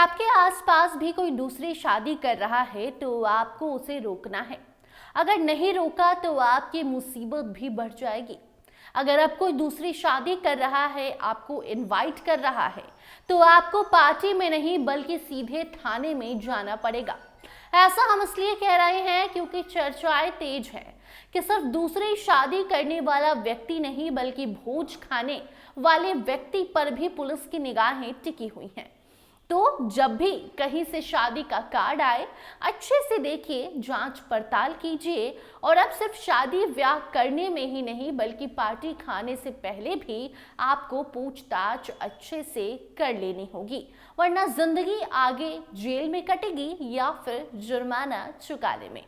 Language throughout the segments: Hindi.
आपके आसपास भी कोई दूसरी शादी कर रहा है तो आपको उसे रोकना है। अगर नहीं रोका तो आपकी मुसीबत भी बढ़ जाएगी। अगर अब कोई दूसरी शादी कर रहा है, आपको इनवाइट कर रहा है, तो आपको पार्टी में नहीं बल्कि सीधे थाने में जाना पड़ेगा। ऐसा हम इसलिए कह रहे हैं क्योंकि चर्चाएं तेज है कि सिर्फ दूसरी शादी करने वाला व्यक्ति नहीं बल्कि भोज खाने वाले व्यक्ति पर भी पुलिस की निगाहें टिकी हुई हैं। तो जब भी कहीं से शादी का कार्ड आए, अच्छे से देखिए, जांच पड़ताल कीजिए। और अब सिर्फ शादी ब्याह करने में ही नहीं बल्कि पार्टी खाने से पहले भी आपको पूछताछ अच्छे से कर लेनी होगी, वरना जिंदगी आगे जेल में कटेगी या फिर जुर्माना चुकाने में।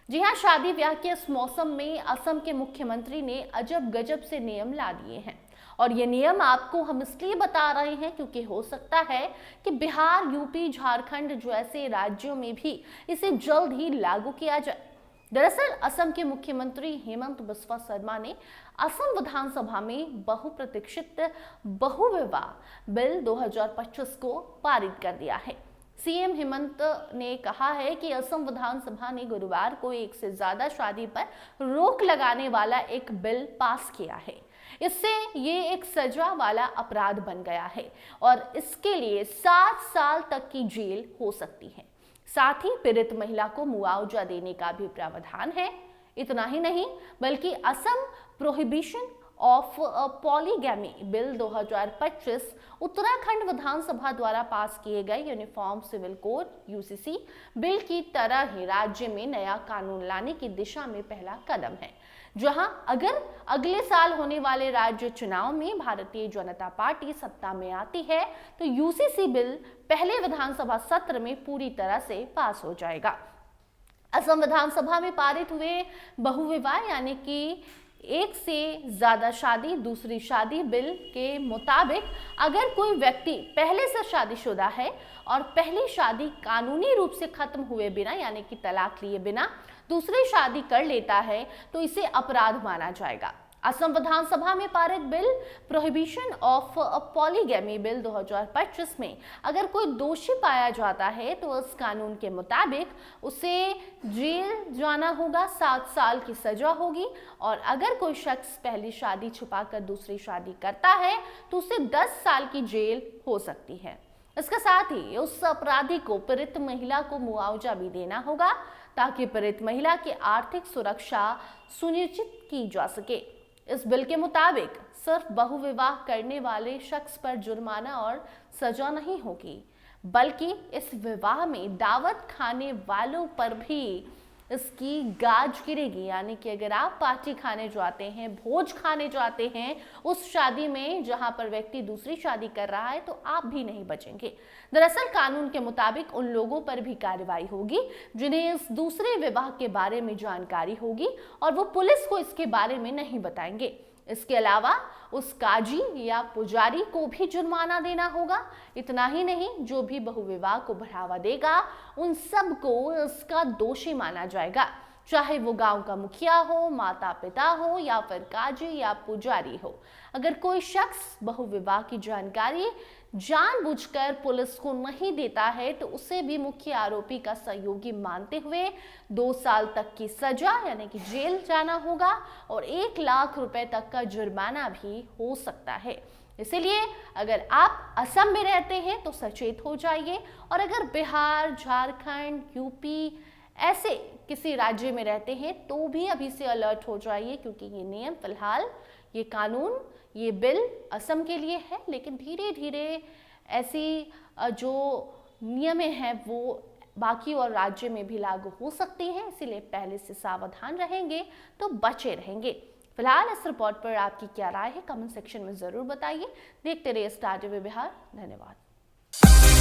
जी हाँ, शादी ब्याह के इस मौसम में असम के मुख्यमंत्री ने अजब गजब से नियम ला दिए हैं। और ये नियम आपको हम इसलिए बता रहे हैं क्योंकि हो सकता है कि बिहार, यूपी, झारखंड जैसे राज्यों में भी इसे जल्द ही लागू किया जाए। दरअसल असम के मुख्यमंत्री हेमंत बिस्वा शर्मा ने असम विधानसभा में बहुप्रतीक्षित बहुविवाह बिल 2025 को पारित कर दिया है। सीएम हेमंत ने कहा है कि असम विधानसभा ने गुरुवार को एक से ज्यादा शादी पर रोक लगाने वाला एक बिल पास किया है। इससे ये एक सजा वाला अपराध बन गया है और इसके लिए 7 साल तक की जेल हो सकती है। साथ ही पीड़ित महिला को मुआवजा देने का भी प्रावधान है। इतना ही नहीं बल्कि Assam prohibition of polygamy bill 2025 Uttarakhand Vidhan Sabha द्वारा पास किए गए uniform civil code UCC bill की तरह ही राज्य में नया कानून लाने की दिशा में पहला कदम है। जहां अगर अगले साल होने वाले राज्य चुनाव में भारतीय जनता पार्टी सत्ता में आती है तो यूसीसी बिल पहले विधानसभा सत्र में पूरी तरह से पास हो जाएगा। असम विधानसभा में पारित हुए बहुविवाह यानी कि एक से ज्यादा शादी दूसरी शादी बिल के मुताबिक अगर कोई व्यक्ति पहले से शादीशुदा है और पहली शादी कानूनी रूप से खत्म हुए बिना यानी कि तलाक लिए बिना दूसरी शादी कर लेता है तो इसे अपराध माना जाएगा। असम विधानसभा में पारित bill prohibition of polygamy bill 2025 में अगर कोई दोषी पाया जाता है तो इस कानून के मुताबिक उसे जेल जाना होगा, 7 साल की सजा होगी। और अगर कोई शख्स पहली शादी छुपाकर दूसरी शादी करता है तो उसे 10 साल की जेल हो सकती है। इसके साथ ही उस अपराधी को पीड़ित महिला को मुआवजा भी देना होगा ताकि पीड़ित महिला की आर्थिक सुरक्षा सुनिश्चित की जा सके। इस बिल के मुताबिक सिर्फ बहुविवाह करने वाले शख्स पर जुर्माना और सजा नहीं होगी बल्कि इस विवाह में दावत खाने वालों पर भी इसकी गाज गिरेगी। यानी कि अगर आप पार्टी खाने जाते हैं, भोज खाने जाते हैं उस शादी में जहां पर व्यक्ति दूसरी शादी कर रहा है तो आप भी नहीं बचेंगे। दरअसल कानून के मुताबिक उन लोगों पर भी कार्रवाई होगी जिन्हें इस दूसरे विवाह के बारे में जानकारी होगी और वो पुलिस को इसके बारे में नहीं बताएंगे। इसके अलावा उस काजी या पुजारी को भी जुर्माना देना होगा। इतना ही नहीं, जो भी बहुविवाह को बढ़ावा देगा उन सब को इसका दोषी माना जाएगा, चाहे वो गांव का मुखिया हो, माता पिता हो या फिर काजी या पुजारी हो। अगर कोई शख्स बहुविवाह की जानकारी जानबूझकर पुलिस को नहीं देता है तो उसे भी मुख्य आरोपी का सहयोगी मानते हुए 2 साल तक की सजा यानी कि जेल जाना होगा और 1 लाख रुपए तक का जुर्माना भी हो सकता है। इसीलिए अगर आप असम में रहते हैं तो सचेत हो जाइए और अगर बिहार, झारखंड, यूपी ऐसे किसी राज्य में रहते हैं तो भी अभी से अलर्ट हो जाइए क्योंकि ये नियम फिलहाल, ये कानून, ये बिल असम के लिए है, लेकिन धीरे धीरे ऐसी जो नियम हैं वो बाकी और राज्य में भी लागू हो सकती हैं। इसीलिए पहले से सावधान रहेंगे तो बचे रहेंगे। फिलहाल इस रिपोर्ट पर आपकी क्या राय है कमेंट सेक्शन में जरूर बताइए। देखते रहिए स्टार टीवी बिहार। धन्यवाद।